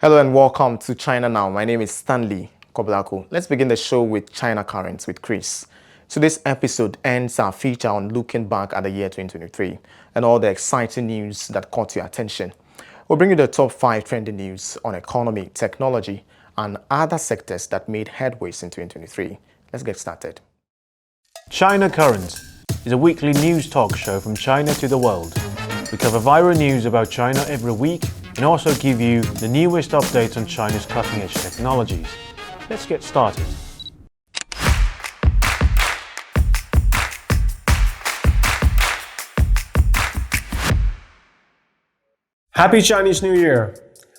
Hello and welcome to China Now. My name is Stanley Kwabla Arku. Let's begin the show with China Currents with Kris. So this episode ends our feature on looking back at the year 2023 and all the exciting news that caught your attention. We'll bring you the top 5 trending news on economy, technology, and other sectors that made headways in 2023. Let's get started. China Currents is a weekly news talk show from China to the world. We cover viral news about China every week and also give you the newest updates on China's cutting-edge technologies. Let's get started. Happy Chinese New Year!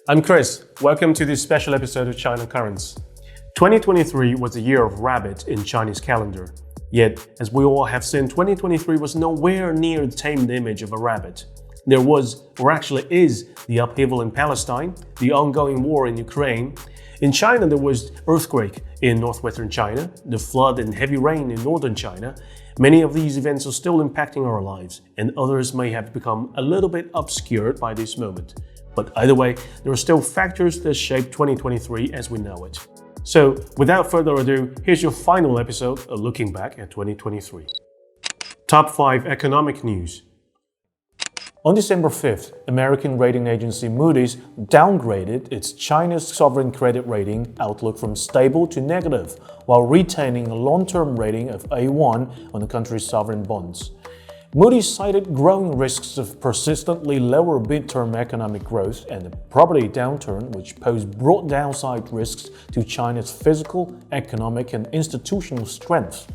I'm Kris. Welcome to this special episode of China Currents. 2023 was a year of rabbit in Chinese calendar. Yet, as we all have seen, 2023 was nowhere near the tamed image of a rabbit. There was, or actually is, the upheaval in Palestine, the ongoing war in Ukraine. In China, there was earthquake in northwestern China, the flood and heavy rain in northern China. Many of these events are still impacting our lives, and others may have become a little bit obscured by this moment. But either way, there are still factors that shape 2023 as we know it. So, without further ado, here's your final episode of looking back at 2023. Top 5 economic news. On December 5th, American rating agency Moody's downgraded its China's sovereign credit rating outlook from stable to negative, while retaining a long-term rating of A1 on the country's sovereign bonds. Moody's cited growing risks of persistently lower mid-term economic growth and a property downturn, which pose broad downside risks to China's physical, economic, and institutional strength.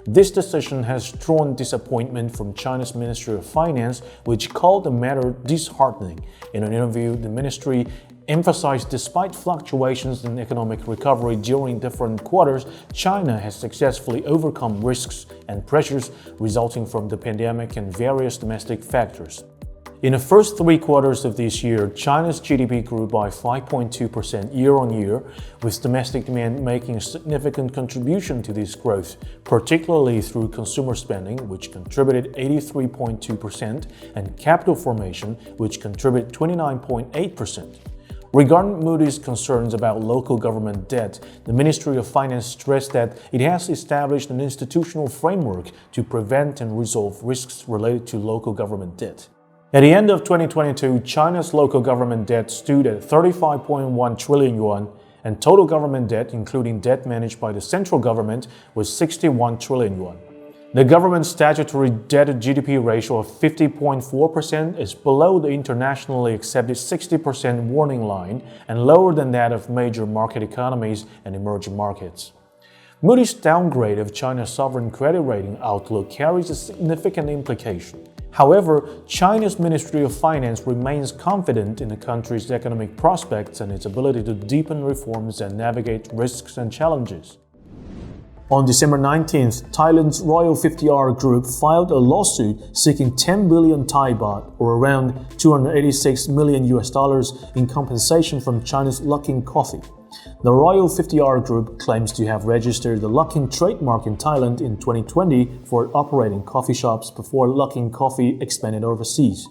This decision has drawn disappointment from China's Ministry of Finance, which called the matter disheartening. In an interview, the ministry emphasized despite fluctuations in economic recovery during different quarters, China has successfully overcome risks and pressures resulting from the pandemic and various domestic factors. In the first 3 quarters of this year, China's GDP grew by 5.2% year-on-year, with domestic demand making a significant contribution to this growth, particularly through consumer spending, which contributed 83.2%, and capital formation, which contributed 29.8%. Regarding Moody's concerns about local government debt, the Ministry of Finance stressed that it has established an institutional framework to prevent and resolve risks related to local government debt. At the end of 2022, China's local government debt stood at 35.1 trillion yuan, and total government debt, including debt managed by the central government, was 61 trillion yuan. The government's statutory debt-to-GDP ratio of 50.4% is below the internationally accepted 60% warning line and lower than that of major market economies and emerging markets. Moody's downgrade of China's sovereign credit rating outlook carries a significant implication. However, China's Ministry of Finance remains confident in the country's economic prospects and its ability to deepen reforms and navigate risks and challenges. On December 19th, Thailand's Royal 50R Group filed a lawsuit seeking 10 billion Thai baht, or around $286 million in compensation from China's Luckin Coffee. The Royal 50R Group claims to have registered the Luckin trademark in Thailand in 2020 for operating coffee shops before Luckin Coffee expanded overseas.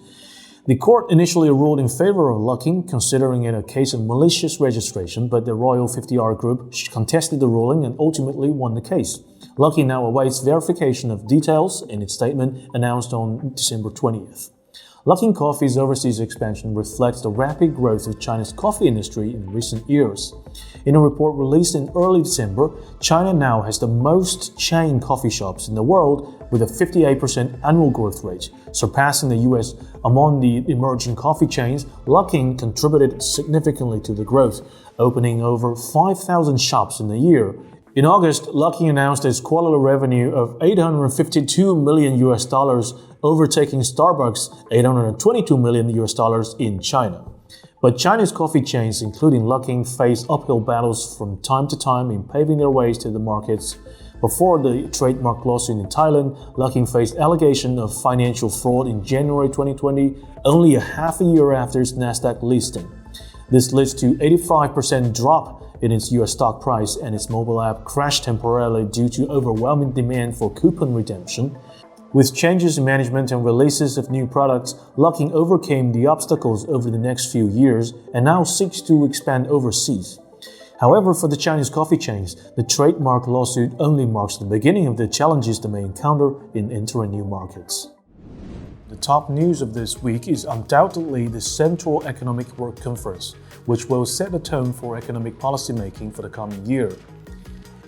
The court initially ruled in favor of Luckin, considering it a case of malicious registration, but the Royal 50R Group contested the ruling and ultimately won the case. Luckin now awaits verification of details in its statement announced on December 20th. Luckin Coffee's overseas expansion reflects the rapid growth of China's coffee industry in recent years. In a report released in early December, China now has the most chain coffee shops in the world with a 58% annual growth rate, surpassing the US. Among the emerging coffee chains, Luckin contributed significantly to the growth, opening over 5,000 shops in a year. In August, Luckin announced its quarterly revenue of $852 million, overtaking Starbucks' $822 million in China. But China's coffee chains, including Luckin, face uphill battles from time to time in paving their ways to the markets. Before the trademark lawsuit in Thailand, Luckin faced allegation of financial fraud in January 2020, only a half a year after its Nasdaq listing. This led to 85% drop in its US stock price, and its mobile app crashed temporarily due to overwhelming demand for coupon redemption. With changes in management and releases of new products, Luckin overcame the obstacles over the next few years and now seeks to expand overseas. However, for the Chinese coffee chains, the trademark lawsuit only marks the beginning of the challenges they may encounter in entering new markets. The top news of this week is undoubtedly the Central Economic Work Conference, which will set the tone for economic policymaking for the coming year.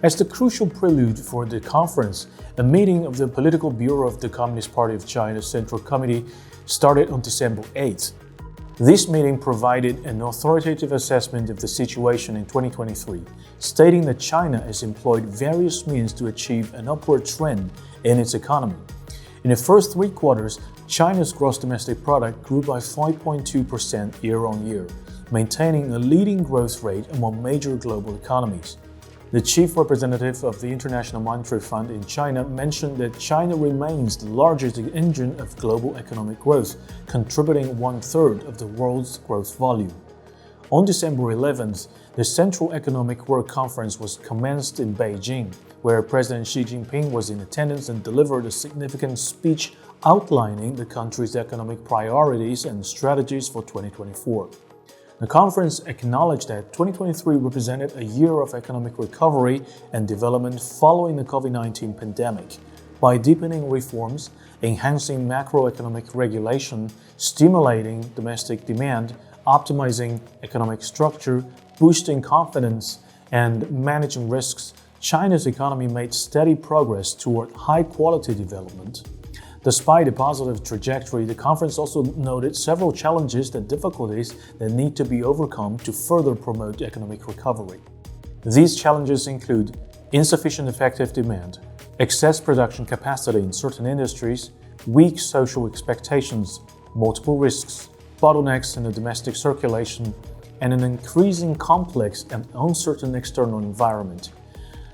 As the crucial prelude for the conference, a meeting of the Political Bureau of the Communist Party of China's Central Committee started on December 8th. This meeting provided an authoritative assessment of the situation in 2023, stating that China has employed various means to achieve an upward trend in its economy. In the first 3 quarters, China's gross domestic product grew by 5.2% year-on-year, maintaining a leading growth rate among major global economies. The chief representative of the International Monetary Fund in China mentioned that China remains the largest engine of global economic growth, contributing 1/3 of the world's growth volume. On December 11th, the Central Economic Work Conference was commenced in Beijing, where President Xi Jinping was in attendance and delivered a significant speech outlining the country's economic priorities and strategies for 2024. The conference acknowledged that 2023 represented a year of economic recovery and development following the COVID-19 pandemic. By deepening reforms, enhancing macroeconomic regulation, stimulating domestic demand, optimizing economic structure, boosting confidence, and managing risks, China's economy made steady progress toward high-quality development. Despite a positive trajectory, the conference also noted several challenges and difficulties that need to be overcome to further promote economic recovery. These challenges include insufficient effective demand, excess production capacity in certain industries, weak social expectations, multiple risks, bottlenecks in the domestic circulation, and an increasing complex and uncertain external environment.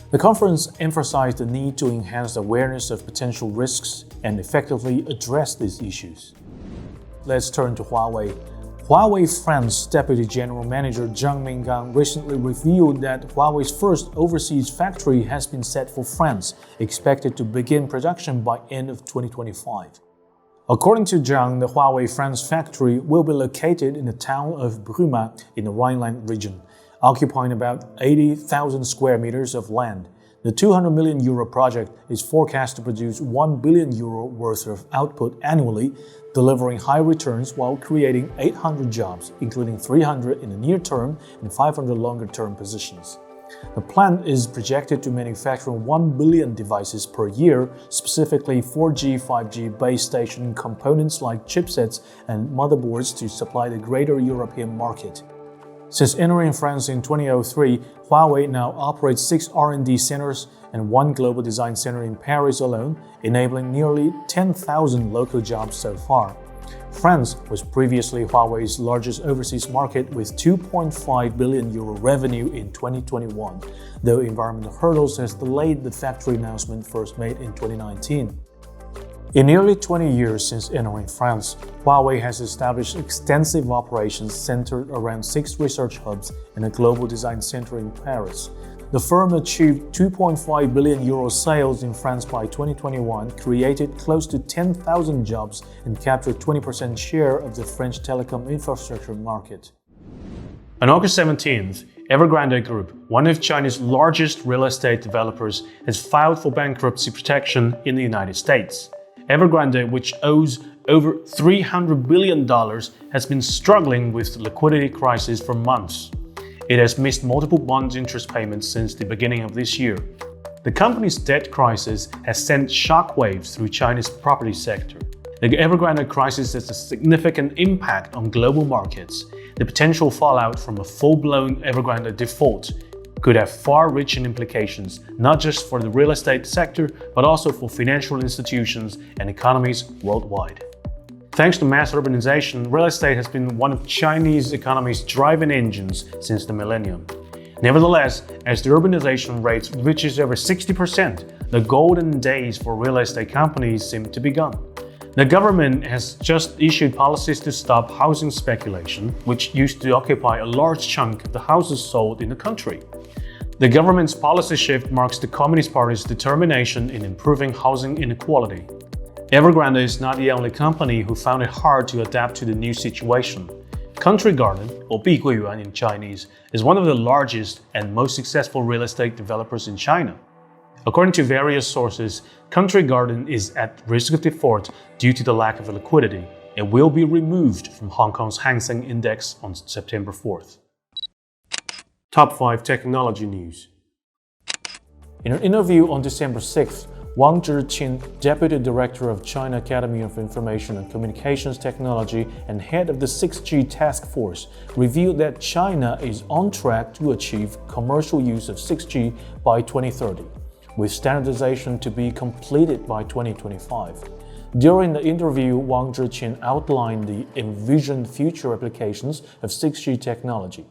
The conference emphasized the need to enhance awareness of potential risks and effectively address these issues. Let's turn to Huawei. Huawei France Deputy General Manager Zhang Minggang recently revealed that Huawei's first overseas factory has been set for France, expected to begin production by end of 2025. According to Zhang, the Huawei France factory will be located in the town of Bruma in the Rhineland region, occupying about 80,000 square meters of land. The €200 million project is forecast to produce €1 billion worth of output annually, delivering high returns while creating 800 jobs, including 300 in the near term and 500 longer-term positions. The plant is projected to manufacture 1 billion devices per year, specifically 4G, 5G base station components like chipsets and motherboards to supply the greater European market. Since entering France in 2003, Huawei now operates 6 R&D centers and 1 global design center in Paris alone, enabling nearly 10,000 local jobs so far. France was previously Huawei's largest overseas market with €2.5 billion revenue in 2021, though environmental hurdles has delayed the factory announcement first made in 2019. In nearly 20 years since entering France, Huawei has established extensive operations centered around 6 research hubs and a global design center in Paris. The firm achieved €2.5 billion sales in France by 2021, created close to 10,000 jobs, and captured 20% share of the French telecom infrastructure market. On August 17th, Evergrande Group, one of China's largest real estate developers, has filed for bankruptcy protection in the United States. Evergrande, which owes over $300 billion, has been struggling with the liquidity crisis for months. It has missed multiple bond interest payments since the beginning of this year. The company's debt crisis has sent shockwaves through China's property sector. The Evergrande crisis has a significant impact on global markets. The potential fallout from a full-blown Evergrande default could have far-reaching implications, not just for the real estate sector, but also for financial institutions and economies worldwide. Thanks to mass urbanization, real estate has been one of Chinese economy's driving engines since the millennium. Nevertheless, as the urbanization rate reaches over 60%, the golden days for real estate companies seem to be gone. The government has just issued policies to stop housing speculation, which used to occupy a large chunk of the houses sold in the country. The government's policy shift marks the Communist Party's determination in improving housing inequality. Evergrande is not the only company who found it hard to adapt to the new situation. Country Garden, or 碧桂园 in Chinese, is one of the largest and most successful real estate developers in China. According to various sources, Country Garden is at risk of default due to the lack of liquidity and will be removed from Hong Kong's Hang Seng Index on September 4th. Top 5 Technology News. In an interview on December 6th, Wang Zhiqin, Deputy Director of China Academy of Information and Communications Technology and head of the 6G Task Force, revealed that China is on track to achieve commercial use of 6G by 2030, with standardization to be completed by 2025. During the interview, Wang Zhiqin outlined the envisioned future applications of 6G technology.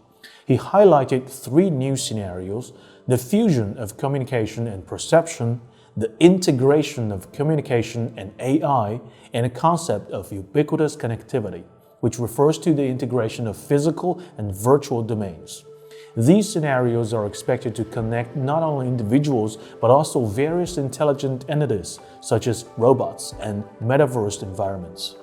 He highlighted 3 new scenarios: the fusion of communication and perception, the integration of communication and AI, and a concept of ubiquitous connectivity, which refers to the integration of physical and virtual domains. These scenarios are expected to connect not only individuals, but also various intelligent entities, such as robots and metaverse environments.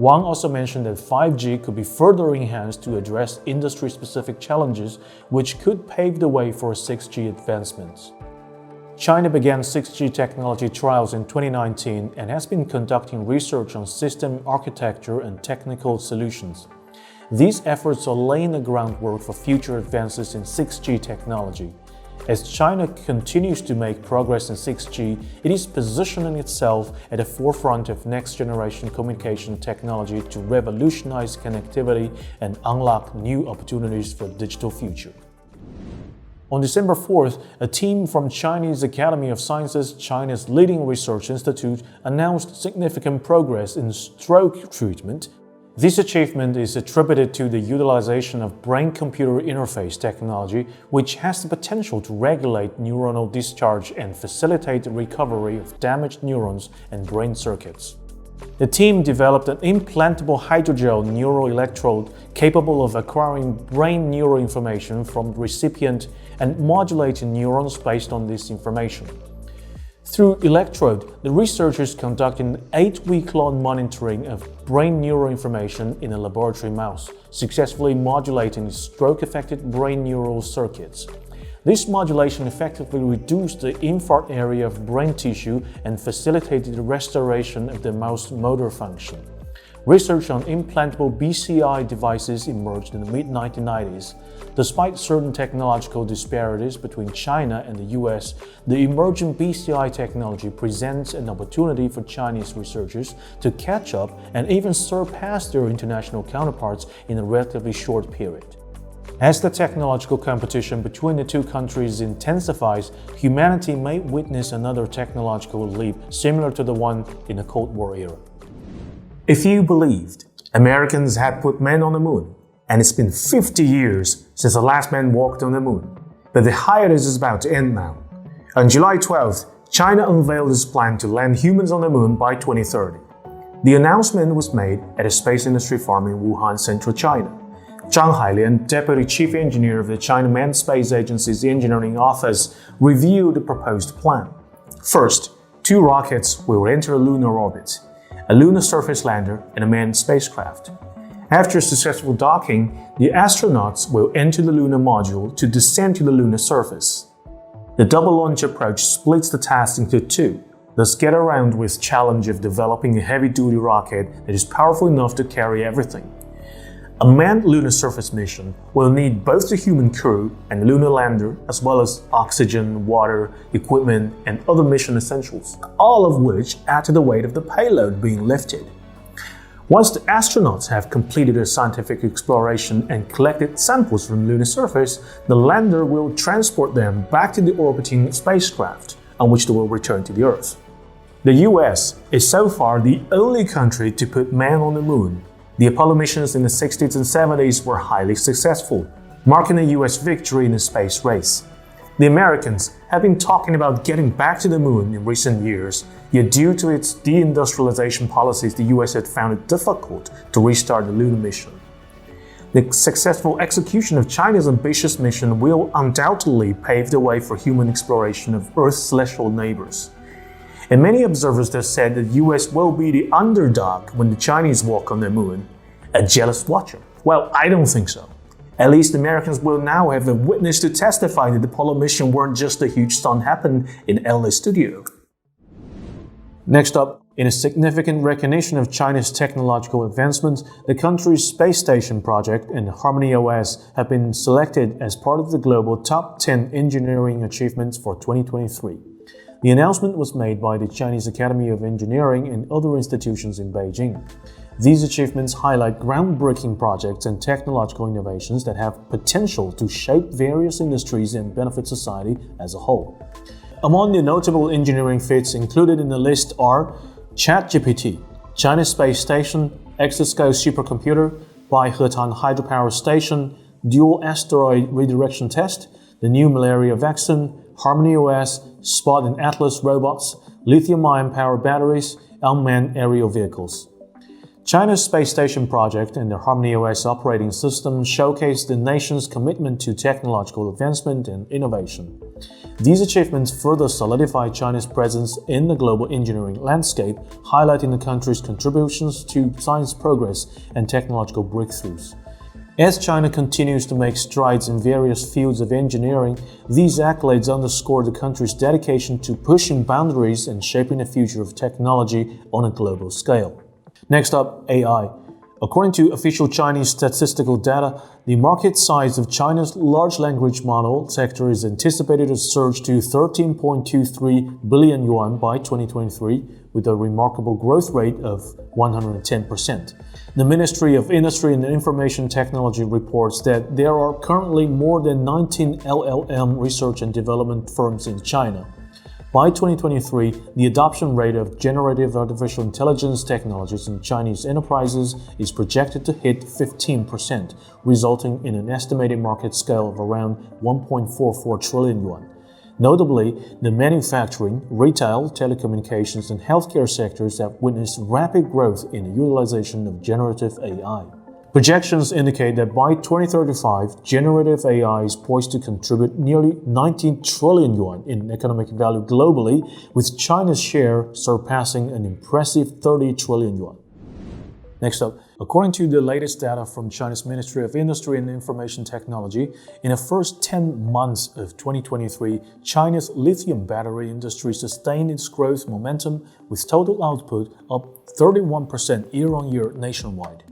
Wang also mentioned that 5G could be further enhanced to address industry-specific challenges, which could pave the way for 6G advancements. China began 6G technology trials in 2019 and has been conducting research on system architecture and technical solutions. These efforts are laying the groundwork for future advances in 6G technology. As China continues to make progress in 6G, it is positioning itself at the forefront of next-generation communication technology to revolutionize connectivity and unlock new opportunities for the digital future. On December 4th, a team from Chinese Academy of Sciences, China's leading research institute, announced significant progress in stroke treatment. This achievement is attributed to the utilization of brain-computer interface technology, which has the potential to regulate neuronal discharge and facilitate the recovery of damaged neurons and brain circuits. The team developed an implantable hydrogel neuroelectrode capable of acquiring brain neuroinformation from the recipient and modulating neurons based on this information. Through electrode, the researchers conducted an 8-week-long monitoring of brain neuroinformation in a laboratory mouse, successfully modulating stroke-affected brain neural circuits. This modulation effectively reduced the infarct area of brain tissue and facilitated the restoration of the mouse motor function. Research on implantable BCI devices emerged in the mid-1990s. Despite certain technological disparities between China and the US, the emerging BCI technology presents an opportunity for Chinese researchers to catch up and even surpass their international counterparts in a relatively short period. As the technological competition between the two countries intensifies, humanity may witness another technological leap similar to the one in the Cold War era. If you believed Americans had put men on the moon, and it's been 50 years since the last man walked on the moon, but the hiatus is about to end now. On July 12th, China unveiled its plan to land humans on the moon by 2030. The announcement was made at a space industry farm in Wuhan, central China. Zhang Hailian, Deputy Chief Engineer of the China Manned Space Agency's Engineering Office, reviewed the proposed plan. First, 2 rockets will enter lunar orbit, a lunar surface lander and a manned spacecraft. After successful docking, the astronauts will enter the lunar module to descend to the lunar surface. The double launch approach splits the task into 2, thus get around with challenge of developing a heavy-duty rocket that is powerful enough to carry everything. A manned lunar surface mission will need both the human crew and the lunar lander, as well as oxygen, water, equipment, and other mission essentials, all of which add to the weight of the payload being lifted. Once the astronauts have completed their scientific exploration and collected samples from the lunar surface, the lander will transport them back to the orbiting spacecraft, on which they will return to the Earth. The US is so far the only country to put man on the moon. The Apollo missions in the 60s and 70s were highly successful, marking a US victory in the space race. The Americans have been talking about getting back to the moon in recent years, yet due to its deindustrialization policies, the US had found it difficult to restart the lunar mission. The successful execution of China's ambitious mission will undoubtedly pave the way for human exploration of Earth's celestial neighbors. And many observers have said that the US will be the underdog when the Chinese walk on the moon. A jealous watcher? Well, I don't think so. At least Americans will now have a witness to testify that the Apollo mission weren't just a huge stunt happened in LA studio. Next up, in a significant recognition of China's technological advancements, the country's space station project and Harmony OS have been selected as part of the global top 10 engineering achievements for 2023. The announcement was made by the Chinese Academy of Engineering and other institutions in Beijing. These achievements highlight groundbreaking projects and technological innovations that have potential to shape various industries and benefit society as a whole. Among the notable engineering feats included in the list are ChatGPT, China's space station, Exascope supercomputer, Baihetan hydropower station, dual asteroid redirection test, the new malaria vaccine, Harmony OS, Spot and Atlas robots, lithium-ion power batteries, unmanned aerial vehicles. China's space station project and the Harmony OS operating system showcase the nation's commitment to technological advancement and innovation. These achievements further solidify China's presence in the global engineering landscape, highlighting the country's contributions to science progress and technological breakthroughs. As China continues to make strides in various fields of engineering, these accolades underscore the country's dedication to pushing boundaries and shaping the future of technology on a global scale. Next up, AI. According to official Chinese statistical data, the market size of China's large language model sector is anticipated to surge to 13.23 billion yuan by 2023, with a remarkable growth rate of 110%. The Ministry of Industry and Information Technology reports that there are currently more than 19 LLM research and development firms in China. By 2023, the adoption rate of generative artificial intelligence technologies in Chinese enterprises is projected to hit 15%, resulting in an estimated market scale of around 1.44 trillion yuan. Notably, the manufacturing, retail, telecommunications, and healthcare sectors have witnessed rapid growth in the utilization of generative AI. Projections indicate that by 2035, generative AI is poised to contribute nearly 19 trillion yuan in economic value globally, with China's share surpassing an impressive 30 trillion yuan. Next up, according to the latest data from China's Ministry of Industry and Information Technology, in the first 10 months of 2023, China's lithium battery industry sustained its growth momentum, with total output up 31% year-on-year nationwide.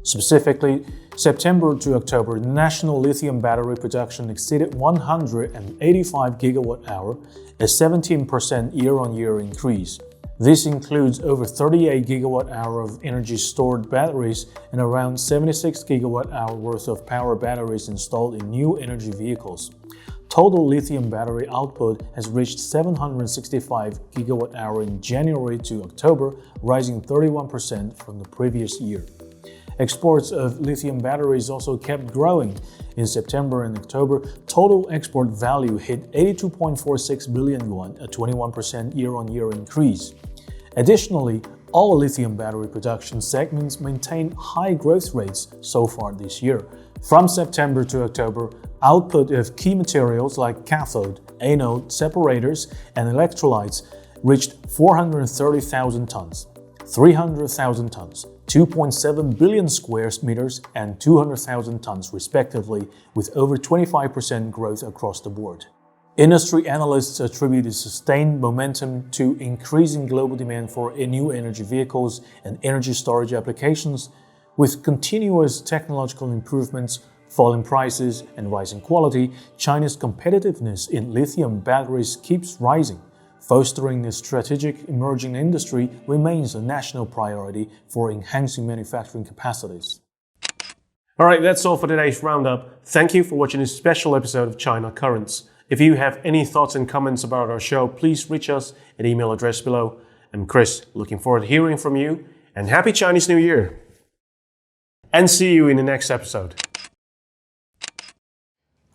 Specifically, September to October, national lithium battery production exceeded 185 gigawatt-hour, a 17% year-on-year increase. This includes over 38 gigawatt-hour of energy-stored batteries and around 76 gigawatt-hour worth of power batteries installed in new energy vehicles. Total lithium battery output has reached 765 gigawatt-hour in January to October, rising 31% from the previous year. Exports of lithium batteries also kept growing. In September and October, total export value hit 82.46 billion yuan, a 21% year-on-year increase. Additionally, all lithium battery production segments maintained high growth rates so far this year. From September to October, output of key materials like cathode, anode, separators, and electrolytes reached 430,000 tons, 300,000 tons, 2.7 billion square meters, and 200,000 tons respectively, with over 25% growth across the board. Industry analysts attribute the sustained momentum to increasing global demand for new energy vehicles and energy storage applications. With continuous technological improvements, falling prices, and rising quality, China's competitiveness in lithium batteries keeps rising. Fostering this strategic emerging industry remains a national priority for enhancing manufacturing capacities. Alright, that's all for today's roundup. Thank you for watching this special episode of China Currents. If you have any thoughts and comments about our show, please reach us at the email address below. I'm Kris, looking forward to hearing from you, and Happy Chinese New Year! And see you in the next episode.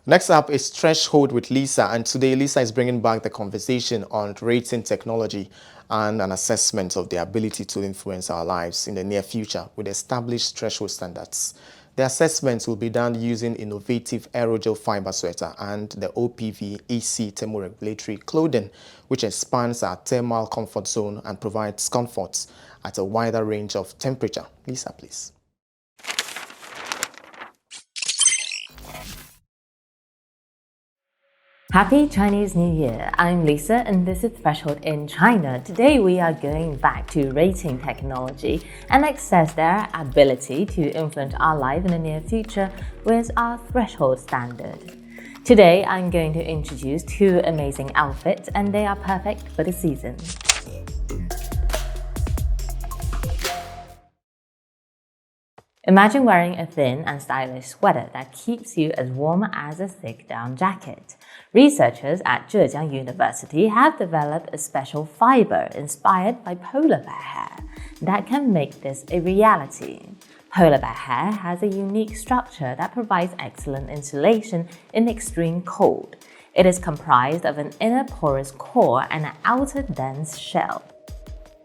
Next up is Threshold with Lisa, and today Lisa is bringing back the conversation on rating technology and an assessment of the ability to influence our lives in the near future with established threshold standards. The assessments will be done using innovative aerogel fiber sweater and the OPV-EC thermoregulatory clothing, which expands our thermal comfort zone and provides comforts at a wider range of temperature. Lisa, please. Happy Chinese New Year! I'm Lisa and this is Threshold in China. Today we are going back to rating technology and assess their ability to influence our life in the near future with our threshold standard. Today I'm going to introduce two amazing outfits and they are perfect for the season. Imagine wearing a thin and stylish sweater that keeps you as warm as a thick down jacket. Researchers at Zhejiang University have developed a special fiber inspired by polar bear hair that can make this a reality. Polar bear hair has a unique structure that provides excellent insulation in extreme cold. It is comprised of an inner porous core and an outer dense shell.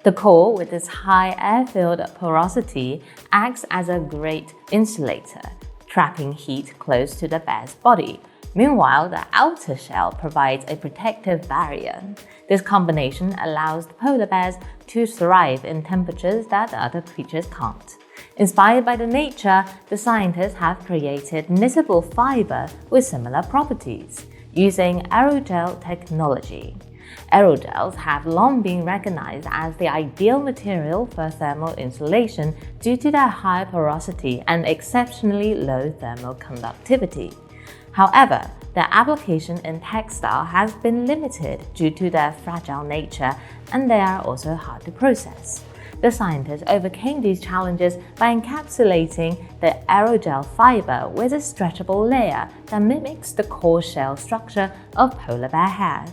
The core, with its high air-filled porosity, acts as a great insulator, trapping heat close to the bear's body. Meanwhile, the outer shell provides a protective barrier. This combination allows polar bears to thrive in temperatures that other creatures can't. Inspired by the nature, the scientists have created knitable fiber with similar properties, using aerogel technology. Aerogels have long been recognized as the ideal material for thermal insulation due to their high porosity and exceptionally low thermal conductivity. However, their application in textile has been limited due to their fragile nature, and they are also hard to process. The scientists overcame these challenges by encapsulating the aerogel fiber with a stretchable layer that mimics the core shell structure of polar bear hair.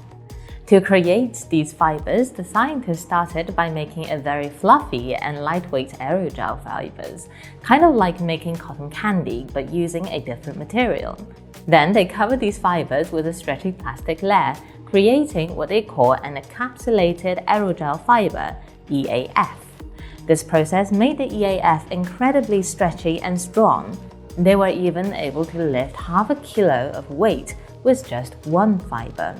To create these fibers, the scientists started by making a very fluffy and lightweight aerogel fibers, kind of like making cotton candy but using a different material. Then they covered these fibers with a stretchy plastic layer, creating what they call an encapsulated aerogel fiber, EAF. This process made the EAF incredibly stretchy and strong. They were even able to lift half a kilo of weight with just one fiber.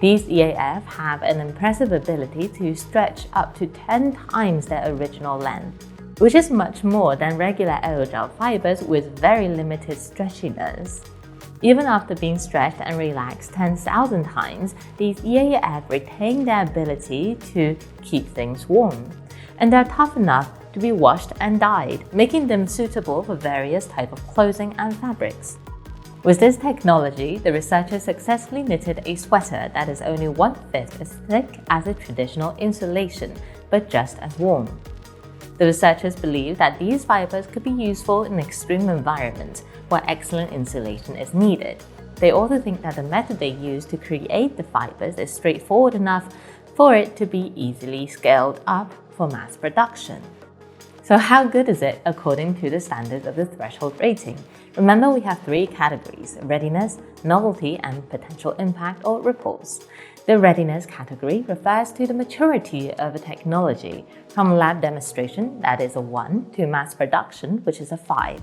These EAF have an impressive ability to stretch up to 10 times their original length, which is much more than regular aerogel fibers with very limited stretchiness. Even after being stretched and relaxed 10,000 times, these EAF retain their ability to keep things warm, and they're tough enough to be washed and dyed, making them suitable for various types of clothing and fabrics. With this technology, the researchers successfully knitted a sweater that is only 1/5 as thick as a traditional insulation, but just as warm. The researchers believe that these fibers could be useful in extreme environments where excellent insulation is needed. They also think that the method they use to create the fibers is straightforward enough for it to be easily scaled up for mass production. So how good is it according to the standards of the threshold rating? Remember, we have three categories: readiness, novelty, and potential impact or ripples. The readiness category refers to the maturity of a technology, from lab demonstration, that is a 1, to mass production, which is a 5.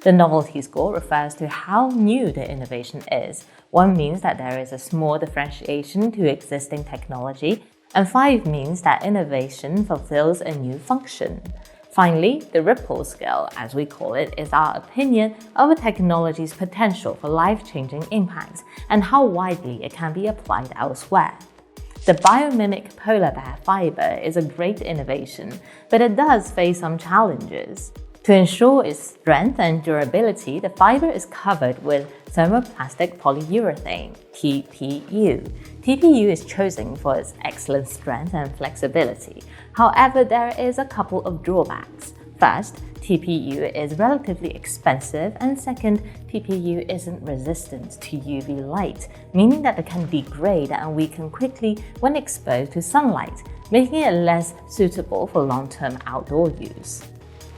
The novelty score refers to how new the innovation is. 1 means that there is a small differentiation to existing technology, and 5 means that innovation fulfills a new function. Finally, the ripple scale, as we call it, is our opinion of a technology's potential for life-changing impacts and how widely it can be applied elsewhere. The biomimic polar bear fiber is a great innovation, but it does face some challenges. To ensure its strength and durability, the fiber is covered with thermoplastic polyurethane, TPU. TPU is chosen for its excellent strength and flexibility. However, there is a couple of drawbacks. First, TPU is relatively expensive, and second, TPU isn't resistant to UV light, meaning that it can degrade and weaken quickly when exposed to sunlight, making it less suitable for long-term outdoor use.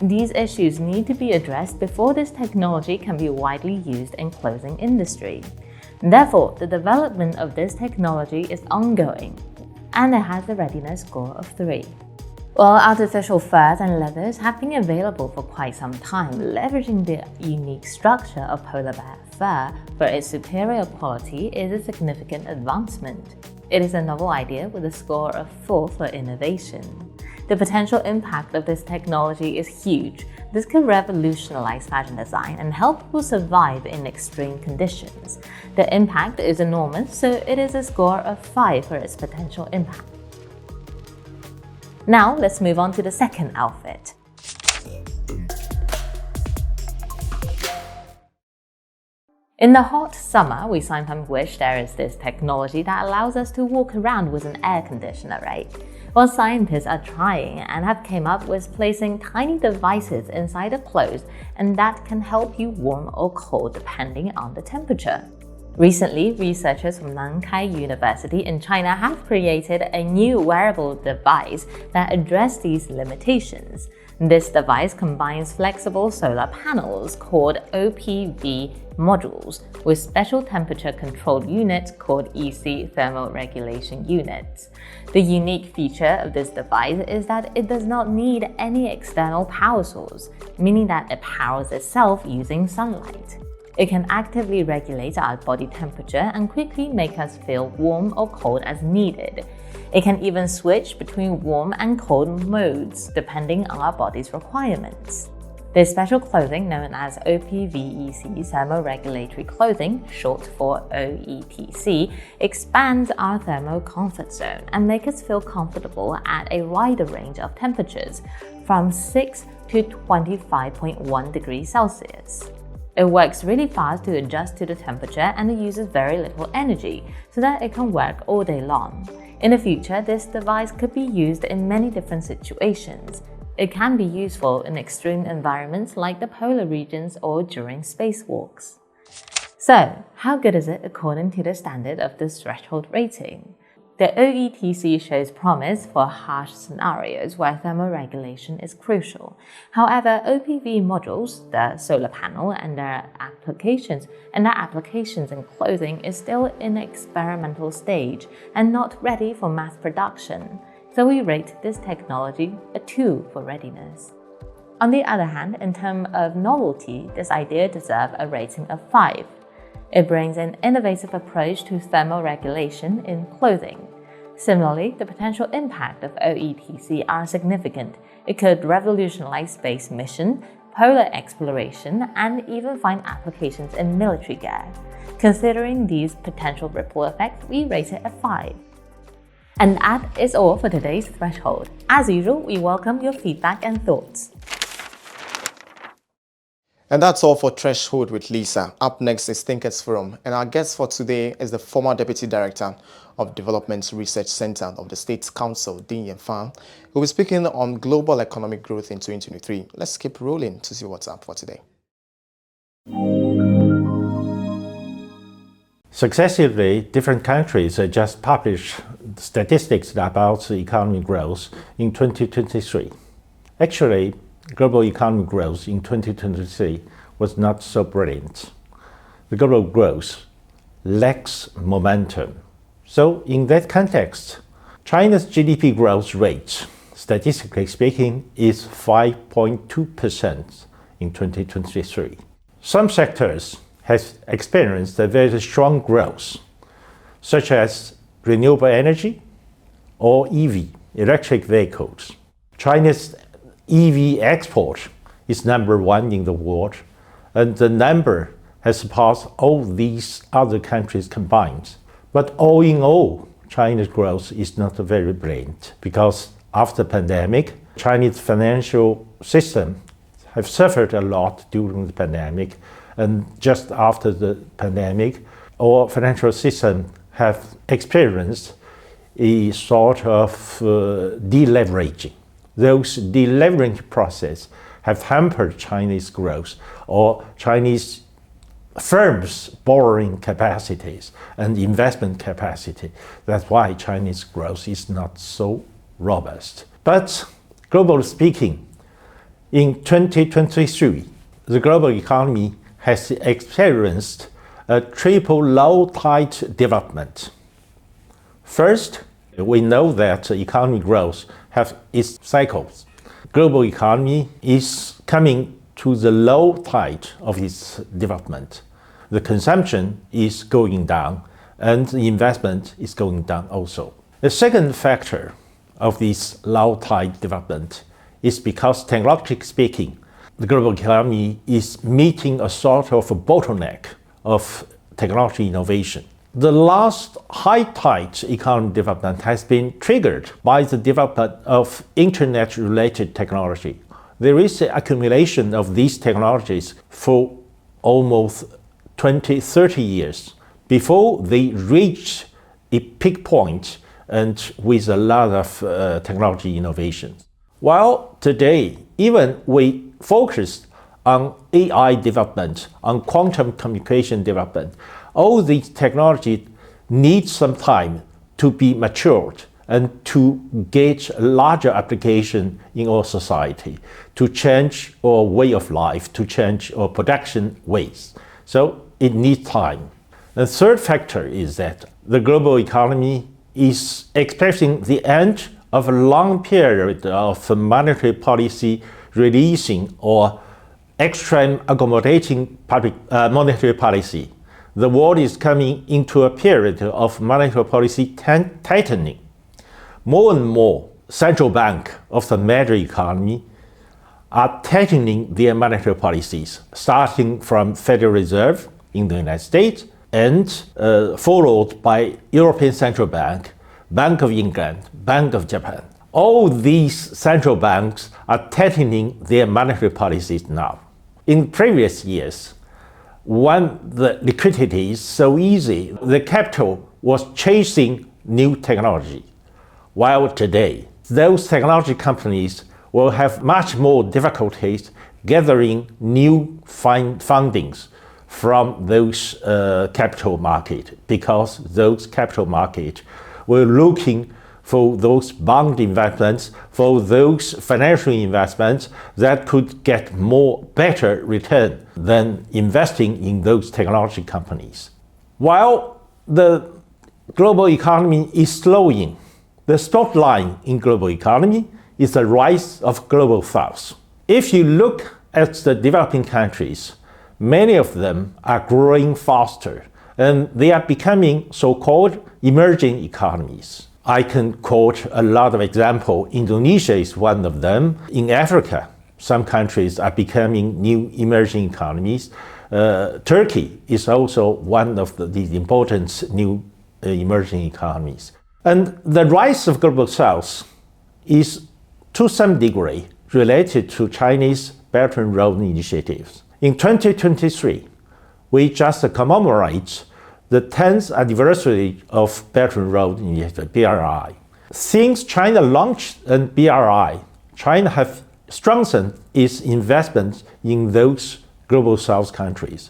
These issues need to be addressed before this technology can be widely used in clothing industry. Therefore, the development of this technology is ongoing, and it has a readiness score of 3. Well, artificial furs and leathers have been available for quite some time, leveraging the unique structure of polar bear fur for its superior quality is a significant advancement. It is a novel idea with a score of 4 for innovation. The potential impact of this technology is huge. This could revolutionize fashion design and help people survive in extreme conditions. The impact is enormous, so it is a score of 5 for its potential impact. Now, let's move on to the second outfit. In the hot summer, we sometimes wish there is this technology that allows us to walk around with an air conditioner, right? Well, scientists are trying and have came up with placing tiny devices inside of clothes, and that can help you warm or cold depending on the temperature. Recently, researchers from Nankai University in China have created a new wearable device that addresses these limitations. This device combines flexible solar panels called OPV modules with special temperature-controlled units called EC thermoregulation units. The unique feature of this device is that it does not need any external power source, meaning that it powers itself using sunlight. It can actively regulate our body temperature and quickly make us feel warm or cold as needed. It can even switch between warm and cold modes depending on our body's requirements. This special clothing, known as OPV-EC thermoregulatory clothing, short for OETC, expands our thermal comfort zone and makes us feel comfortable at a wider range of temperatures, from 6 to 25.1 degrees Celsius. It works really fast to adjust to the temperature and it uses very little energy, so that it can work all day long. In the future, this device could be used in many different situations. It can be useful in extreme environments like the polar regions or during spacewalks. So, how good is it according to the standard of this threshold rating? The OETC shows promise for harsh scenarios where thermoregulation is crucial. However, OPV modules, the solar panel, and their applications in clothing is still in the experimental stage and not ready for mass production. So we rate this technology a 2 for readiness. On the other hand, in terms of novelty, this idea deserves a rating of 5. It brings an innovative approach to thermoregulation in clothing. Similarly, the potential impact of OETC are significant. It could revolutionize space mission, polar exploration, and even find applications in military gear. Considering these potential ripple effects, we rate it a 5. And that is all for today's Threshold. As usual, we welcome your feedback and thoughts. And that's all for Threshold with Lisa. Up next is Thinkers Forum, and our guest for today is the former Deputy Director of Development Research Center of the State Council, Ding Yifan, who will be speaking on global economic growth in 2023. Let's keep rolling to see what's up for today. Successively, different countries just published statistics about economic growth in 2023. Actually, global economic growth in 2023 was not so brilliant. The global growth lacks momentum. So in that context, China's GDP growth rate, statistically speaking, is 5.2% in 2023. Some sectors have experienced a very strong growth, such as renewable energy or EV, electric vehicles. China's EV export is #1 in the world, and the number has surpassed all these other countries combined. But all in all, China's growth is not very brilliant because after the pandemic, Chinese financial system have suffered a lot during the pandemic, and just after the pandemic, our financial system have experienced a sort of deleveraging. Those deleveraging process have hampered Chinese growth or Chinese firms' borrowing capacities and investment capacity. That's why Chinese growth is not so robust. But globally speaking, in 2023, the global economy has experienced a triple low tide development. First, We know that economic growth has its cycles. Global economy is coming to the low tide of its development. The consumption is going down and the investment is going down also. The second factor of this low tide development is because, technologically speaking, the global economy is meeting a sort of a bottleneck of technology innovation. The last high tide economic development has been triggered by the development of internet-related technology. There is an accumulation of these technologies for almost 20-30 years before they reach a peak point and with a lot of technology innovation. While today, even we focus on AI development, on quantum communication development, all these technologies need some time to be matured and to get a larger application in our society, to change our way of life, to change our production ways. So it needs time. The third factor is that the global economy is expressing the end of a long period of monetary policy releasing or extreme accommodating monetary policy. The world is coming into a period of monetary policy tightening. More and more central banks of the major economy are tightening their monetary policies, starting from Federal Reserve in the United States and followed by European Central Bank, Bank of England, Bank of Japan. All these central banks are tightening their monetary policies now. In previous years, when the liquidity is so easy, the capital was chasing new technology. While today, those technology companies will have much more difficulties gathering new fundings from those capital market, because those capital market were looking for those bond investments, for those financial investments that could get better return than investing in those technology companies. While the global economy is slowing, the spotlight in global economy is the rise of global south. If you look at the developing countries, many of them are growing faster and they are becoming so-called emerging economies. I can quote a lot of examples. Indonesia is one of them. In Africa, some countries are becoming new emerging economies. Turkey is also one of these important new emerging economies. And the rise of global south is to some degree related to Chinese Belt and Road initiatives. In 2023, we just commemorate the 10th anniversary of Belt and Road Initiative, BRI. Since China launched BRI, China has strengthened its investment in those global south countries.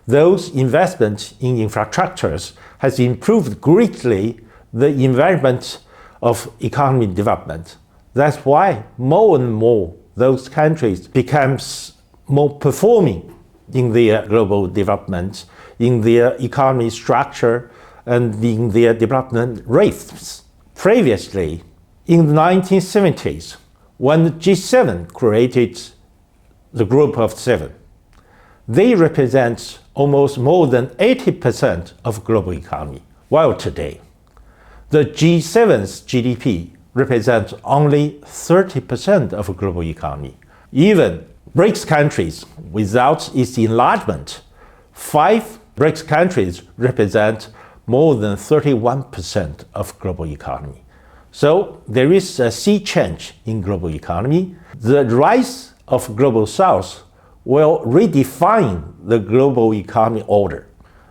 Those investments in infrastructures has improved greatly the environment of economic development. That's why more and more those countries becomes more performing in their global development, in their economic structure, and in their development rates. Previously, in the 1970s, when the G7 created the Group of Seven, they represent almost more than 80% of global economy, while today, the G7's GDP represents only 30% of global economy. Even BRICS countries, without its enlargement, 5 BRICS countries represent more than 31% of global economy. So there is a sea change in global economy. The rise of global south will redefine the global economy order,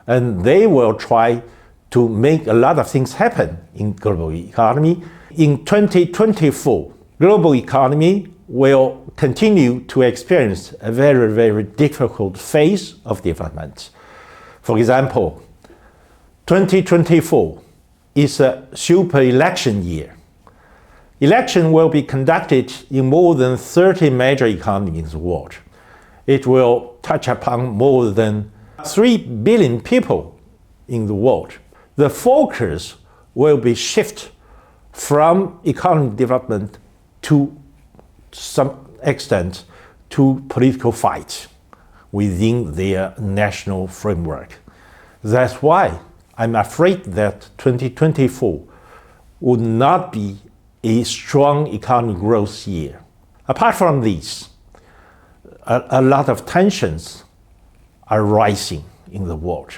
and they will try to make a lot of things happen in global economy. In 2024, global economy will continue to experience a very, very difficult phase of development. For example, 2024 is a super election year. Election will be conducted in more than 30 major economies in the world. It will touch upon more than 3 billion people in the world. The focus will be shifted from economic development to some extent to political fight within their national framework. That's why I'm afraid that 2024 would not be a strong economic growth year. Apart from this, a lot of tensions are rising in the world,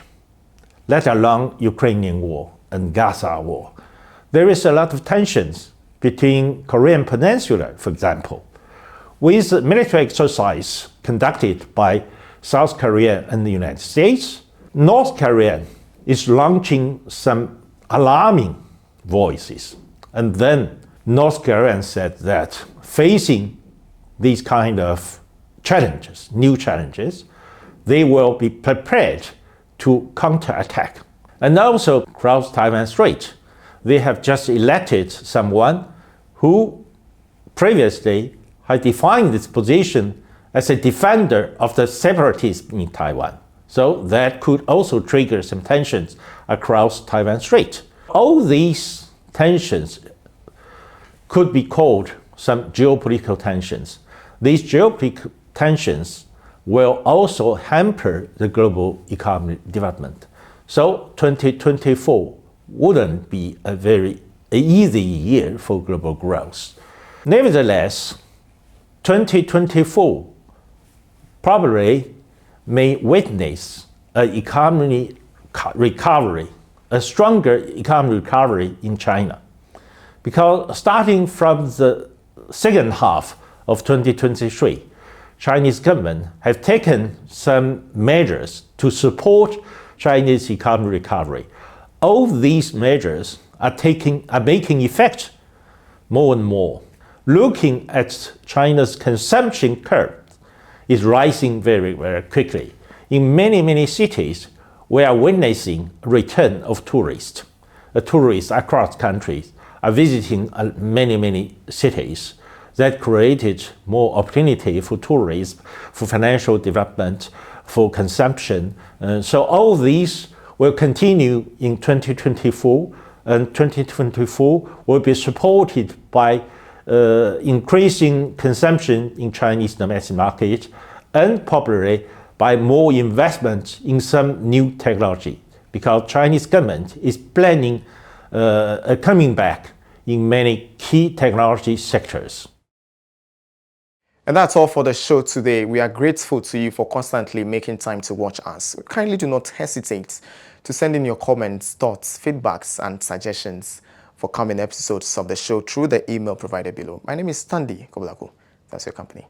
let alone Ukrainian war and Gaza war. There is a lot of tensions between Korean Peninsula, for example, with military exercise conducted by South Korea and the United States. North Korea is launching some alarming voices. And then North Korea said that facing these kind of challenges, new challenges, they will be prepared to counterattack. And also across Taiwan Strait, they have just elected someone who previously had defined this position as a defender of the separatism in Taiwan. So that could also trigger some tensions across Taiwan Strait. All these tensions could be called some geopolitical tensions. These geopolitical tensions will also hamper the global economic development. So 2024 wouldn't be a very easy year for global growth. Nevertheless, 2024 probably may witness an economic recovery, a stronger economic recovery in China. Because starting from the second half of 2023, Chinese government have taken some measures to support Chinese economic recovery. All these measures are making effect more and more. Looking at China's consumption curve is rising very, very quickly. In many, many cities, we are witnessing a return of tourists. The tourists across countries are visiting many, many cities. That created more opportunity for tourism, for financial development, for consumption. So all these will continue in 2024, and 2024 will be supported by increasing consumption in Chinese domestic market, and probably by more investment in some new technology, because Chinese government is planning a coming back in many key technology sectors. And that's all for the show today. We are grateful to you for constantly making time to watch us. Kindly do not hesitate to send in your comments, thoughts, feedbacks, and suggestions for coming episodes of the show through the email provided below. My name is Stanley Kwabla Arku. That's your company.